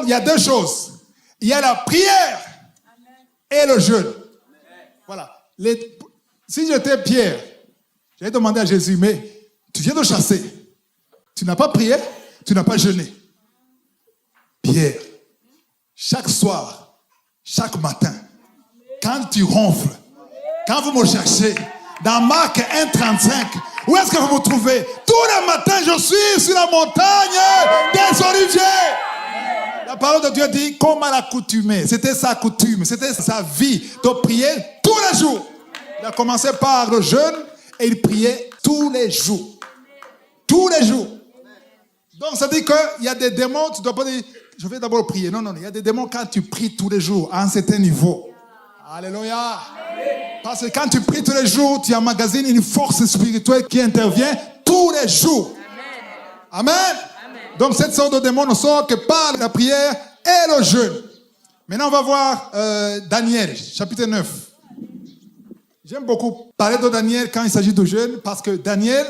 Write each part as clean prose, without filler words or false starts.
il y a deux choses. Il y a la prière et le jeûne. Voilà. Si j'étais Pierre, j'allais demander à Jésus, mais tu viens de chasser. Tu n'as pas prié, tu n'as pas jeûné. Pierre, chaque soir, chaque matin, quand tu ronfles, quand vous me cherchez, dans Marc 1,35, où est-ce que vous me trouvez? Tous les matins, je suis sur la montagne des Oliviers. La parole de Dieu dit, comme à l'accoutumée, c'était sa coutume, c'était sa vie de prier tous les jours. Il a commencé par le jeûne et il priait tous les jours. Tous les jours. Donc ça dit qu'il y a des démons, tu ne dois pas dire, je vais d'abord prier. Non, il y a des démons quand tu pries tous les jours à un certain niveau. Alléluia. Parce que quand tu pries tous les jours, tu emmagasines une force spirituelle qui intervient tous les jours. Amen. Donc cette sorte de démon ne sort que par la prière et le jeûne. Maintenant on va voir Daniel, chapitre 9. J'aime beaucoup parler de Daniel quand il s'agit de jeûne, parce que Daniel,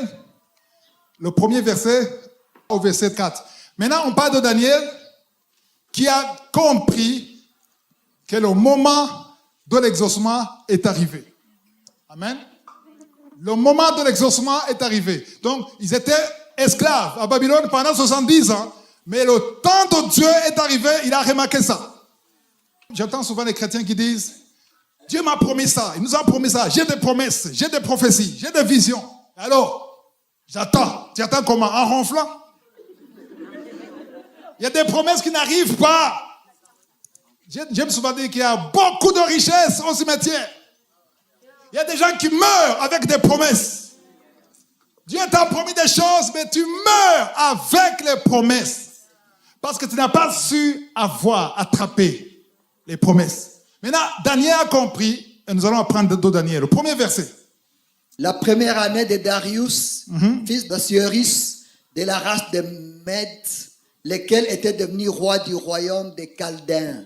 le premier verset au verset 4. Maintenant on parle de Daniel qui a compris que le moment de l'exaucement est arrivé. Amen. Le moment de l'exaucement est arrivé. Donc, ils étaient esclaves à Babylone pendant 70 ans. Mais le temps de Dieu est arrivé, il a remarqué ça. J'entends souvent les chrétiens qui disent, Dieu m'a promis ça, il nous a promis ça. J'ai des promesses, j'ai des prophéties, j'ai des visions. Alors, j'attends. Tu attends comment? En ronflant? Il y a des promesses qui n'arrivent pas. J'aime souvent dire qu'il y a beaucoup de richesses au cimetière. Il y a des gens qui meurent avec des promesses. Dieu t'a promis des choses, mais tu meurs avec les promesses. Parce que tu n'as pas su attraper les promesses. Maintenant, Daniel a compris, et nous allons apprendre de Daniel. Le premier verset. La première année de Darius, fils d'Assuérus, de la race de Mèdes, lequel était devenu roi du royaume des Chaldéens.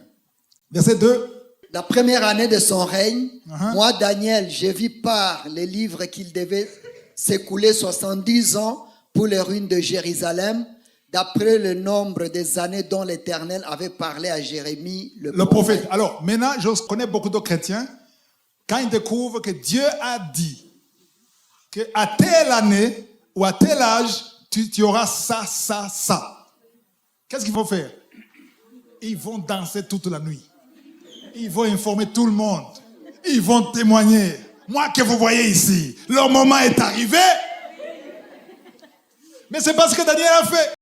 Verset 2. La première année de son règne, moi, Daniel, je vis par les livres qu'il devait s'écouler 70 ans pour les ruines de Jérusalem, d'après le nombre des années dont l'Éternel avait parlé à Jérémie, le prophète. Alors, maintenant, je connais beaucoup de chrétiens, quand ils découvrent que Dieu a dit qu'à telle année ou à tel âge, tu auras ça. Qu'est-ce qu'ils vont faire? Ils vont danser toute la nuit. Ils vont informer tout le monde. Ils vont témoigner. Moi que vous voyez ici, le moment est arrivé. Mais c'est parce que Daniel a fait.